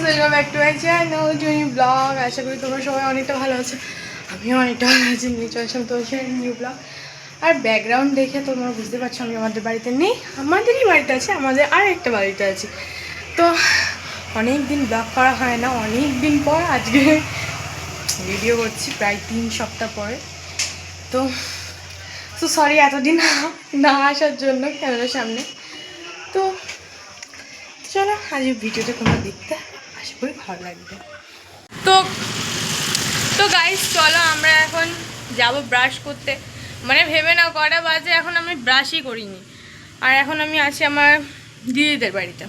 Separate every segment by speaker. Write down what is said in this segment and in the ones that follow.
Speaker 1: Welcome back to my channel Juni blog. আশা করি তোমরা সবাই অনেকটা ভালো আছো, আমিও অনেকটা ভালো আছি। নিয়ে চলে আসলাম তোমার নিউ ব্লগ। আর ব্যাকগ্রাউন্ড দেখে তোমরা বুঝতে পারছো আমি আমাদের বাড়িতে নেই, আমাদেরই বাড়িতে আছে, আমাদের আর একটা বাড়িতে আছি। তো অনেক দিন ব্লগ করা হয় না, অনেক দিন পর আজকে ভিডিও করছি, প্রায় 3 সপ্তাহ পরে। তো সরি এতদিন না আসার জন্য ক্যামেরার সামনে। তো চলো আজ ভিডিওটা তোমরা দেখতে, আশা করি ভালো লাগবে। তো তো গাইস চলো আমরা এখন যাব ব্রাশ করতে। মানে ভেবে নাও কটা বাজে, এখন আমি ব্রাশই করিনি। আর এখন আমি আছি আমার দিদিদের বাড়িতে।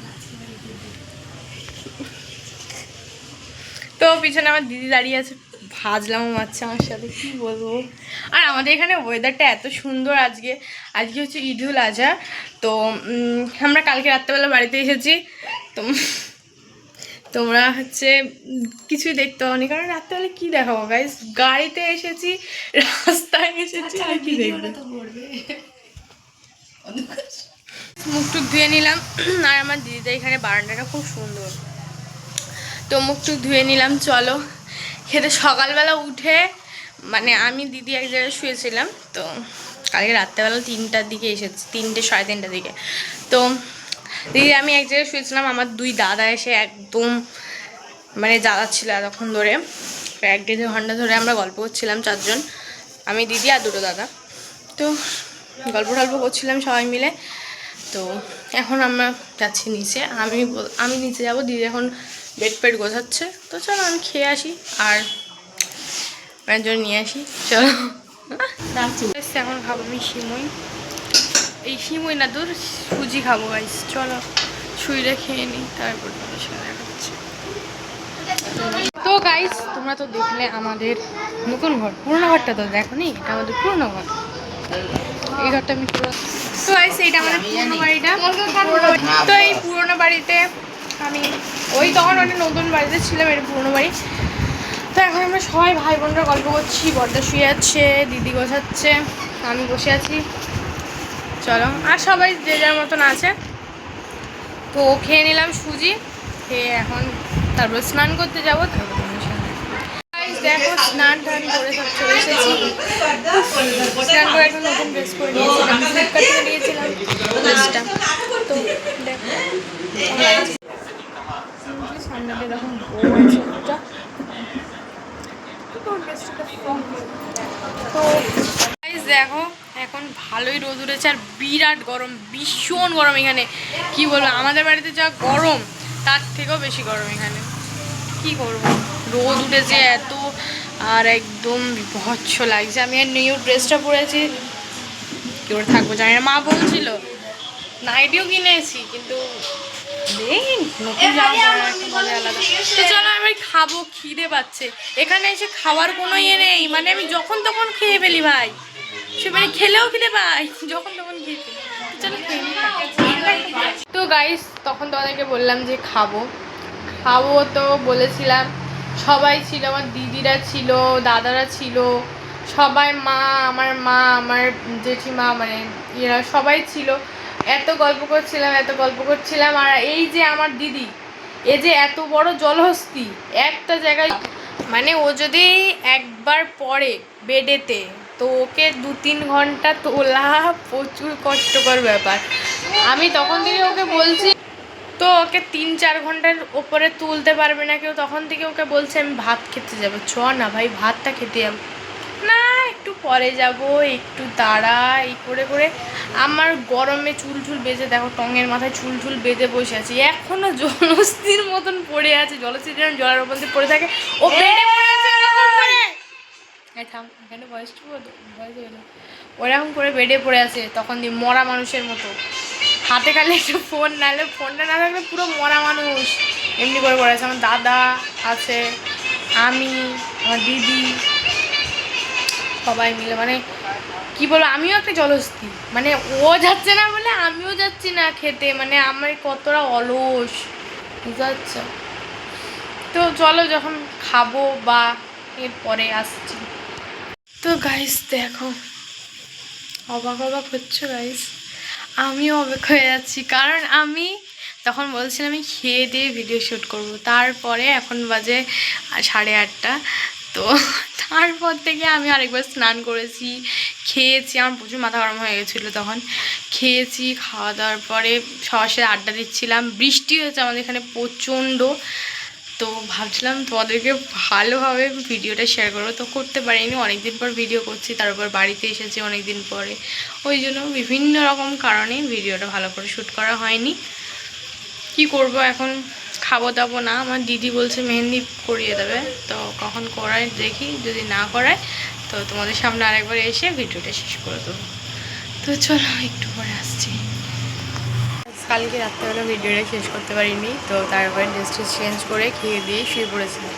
Speaker 1: তো পিছনে আমার দিদি দাঁড়িয়ে আছে, ভাজলামও মারছে আমার সাথে, কি বলবো। আর আমাদের এখানে ওয়েদারটা এত সুন্দর আজকে। আজকে হচ্ছে ঈদুল আজহা। তো আমরা কালকে রাত্রেবেলা বাড়িতে এসেছি। তো তোমরা হচ্ছে কিছুই দেখতে পাওনি, কারণ রাত্রেবেলা কি দেখাবো গাইস, গাড়িতে এসেছি, রাস্তায় এসেছি, আর কি দেখবে। মুখ টুক ধুয়ে নিলাম। আর আমার দিদিদের এখানে বারান্দাটা খুব সুন্দর, তো মুখ টুক ধুয়ে নিলাম। চলো খেতে। সকালবেলা উঠে মানে আমি দিদি এক জায়গায় শুয়েছিলাম, তো কালকে রাত্রেবেলা 3টার দিকে এসেছি, 3টে সাড়ে 3টার দিকে। তো দিদি আমি এক জায়গায় শুয়েছিলাম, আমার 2 দাদা এসে একদম মানে জ্বালাচ্ছিল এতক্ষণ ধরে, 1-1.5 ঘন্টা ধরে আমরা গল্প করছিলাম 4 জন, আমি দিদি আর 2টো দাদা। তো গল্প করছিলাম সবাই মিলে। তো এখন আমরা যাচ্ছি নিচে, আমি নিচে যাব, দিদি এখন বেড পেড গোছাচ্ছে। তো চলো আমি খেয়ে আসি আর মায়ের জন্য নিয়ে আসি। চলো এখন খাবো আমি সিমুই, এই সিমুই না দূর সুজি খাবো গাইস। চলো সুইটা খেয়ে নিই, তারপর দেখাচ্ছি। তো গাইস তোমরা তো দেখলে আমাদের নতুন ঘর, পুরোনো ঘরটা তো দেখো নি, এটা আমাদের পুরোনো ঘর। এই ঘরটা আমি পুরো, তো গাইস এইটা আমাদের পুরোনো বাড়িটা। তো এই পুরোনো বাড়িতে আমি ওই তখন অনেক নতুন বাড়িতে ছিলাম, এটা পুরোনো বাড়ি। তো এখন আমরা সবাই ভাই বোনরা গল্প করছি, বড়দা শুয়ে আছে, দিদি গোছাচ্ছে, আমি বসে আছি। চলো আর সবাই যে যার মতন আছে। তো খেয়ে নিলাম সুজি, খেয়ে এখন তারপর স্নান করতে যাবো। দেখো স্নান টান করে সব চলে এসেছি। স্নান করে একটা নতুন ড্রেস করে নিয়েছিলাম, ফ্লিপকার্ট থেকে নিয়েছিলাম ড্রেসটা। তো দেখো সামনেটা এরকম বউ আছে একটা। তো দেখো এখন ভালোই রোদ উঠেছে, আর বিরাট গরম, ভীষণ গরম এখানে। কি বলবো, আমাদের বাড়িতে যা গরম তার থেকেও বেশি গরম এখানে। কি করবো, রোদ উঠেছে এত, আর একদম বিভৎস লাগছে। আমি আর নিউ ড্রেসটা পরেছি, কি করে থাকবো জানি না। মা বলছিল নাইটিও কিনেছি, কিন্তু নতুন জামা পরার একটা মজা আলাদা। তো চলো আমি খাবো, খিদে পাচ্ছে। এখানে এসে খাওয়ার কোনো ইয়ে নেই, মানে আমি যখন তখন খেয়ে ফেলি ভাই, সে মানে খেলেও খিদে পাই, যখন তখন খেয়ে ফেলি। চলো খেয়ে নিই। তো গাইস তখন তোমাদেরকে বললাম যে খাবো, তো বলেছিলাম সবাই ছিল, আমার দিদিরা ছিল, দাদারা ছিল, সবাই, মা, আমার জেঠিমা, মানে এরা সবাই ছিল। এত গল্প করছিলাম। আর এই যে আমার দিদি, এ যে এত বড় জলহস্তি একটা জায়গায়, মানে ও যদি একবার পড়ে বেডেতে, তো ওকে 2-3 ঘন্টা তোলা প্রচুর কষ্টকর ব্যাপার। আমি তখন থেকে ওকে বলছি, তো ওকে 3-4 ঘন্টার ওপরে তুলতে পারবে না কেউ। তখন থেকে ওকে বলছে আমি ভাত খেতে যাবো, চ না ভাই ভাতটা খেতে যাবো না, একটু পরে যাব, একটু দাঁড়া, এই করে করে আমার গরমে চুল বেঁধে, দেখো টঙের মাথায় চুল বেঁধে বসে আছি, এখনো জলস্থির মতন পড়ে আছে। জলস্থির যেন জলের ওপর দিয়ে পড়ে থাকে, ও বেডে পড়ে আছে এরকম করে। থাম, এখানে ভয়েসটা ভয়েস হলো, ওরকম করে বেডে পড়ে আছে, তখন দিয়ে মরা মানুষের মতো, হাতে কালে একটু ফোন, নাহলে ফোনটা না থাকলে পুরো মরা মানুষ এমনি করে পড়ে আছে। আমার দাদা আছে, আমি, আমার দিদি, সবাই মিলে, মানে কি বলবো, আমিও একটা জলস্থি, মানে ও যাচ্ছে না বলে আমিও যাচ্ছি না খেতে, মানে আমার কতটা অলস, বুঝতে পারছো। তো চলো যখন খাবো বা এরপরে আসছি। তো গাইস দেখো, অবাক হচ্ছে গাইস, আমিও অবাক হয়ে যাচ্ছি, কারণ আমি তখন বলছিলাম আমি খেয়ে দিয়ে ভিডিও শ্যুট করব। তারপরে এখন বাজে 8:30। তো তারপর থেকে আমি আরেকবার স্নান করেছি, খেয়েছি। আমার প্রচুর মাথা গরম হয়ে গেছিলো তখন। খেয়েছি, খাওয়া দাওয়ার পরে সবার সাথে আড্ডা দিচ্ছিলাম। বৃষ্টি হয়েছে আমাদের এখানে প্রচণ্ড। তো ভাবছিলাম তোমাদেরকে ভালোভাবে ভিডিওটা শেয়ার করবো, তো করতে পারিনি। অনেকদিন পর ভিডিও করছি, তারপর বাড়িতে এসেছি অনেকদিন পরে, ওই জন্য বিভিন্ন রকম কারণে ভিডিওটা ভালো করে শ্যুট করা হয়নি। কি করব এখন, খাবো দাবো না। আমার দিদি বলছে মেহেন্দি করিয়ে দেবে, তো কখন করায় দেখি, যদি না করায় তো তোমাদের সামনে আরেকবার এসে ভিডিওটা শেষ করে দেবো। তো চলো একটু পরে আসছি। কালকে রাত্রেবেলা ভিডিওটা শেষ করতে পারিনি, তো তারপরে ড্রেসটা চেঞ্জ করে খেয়ে দিয়ে শুয়ে পড়েছিলাম।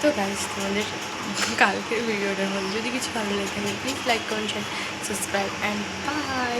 Speaker 1: তো গাইস, তোমাদের কালকের ভিডিওটার মধ্যে যদি কিছু ভালো লেগে থাকে please like, comment, share, subscribe and by.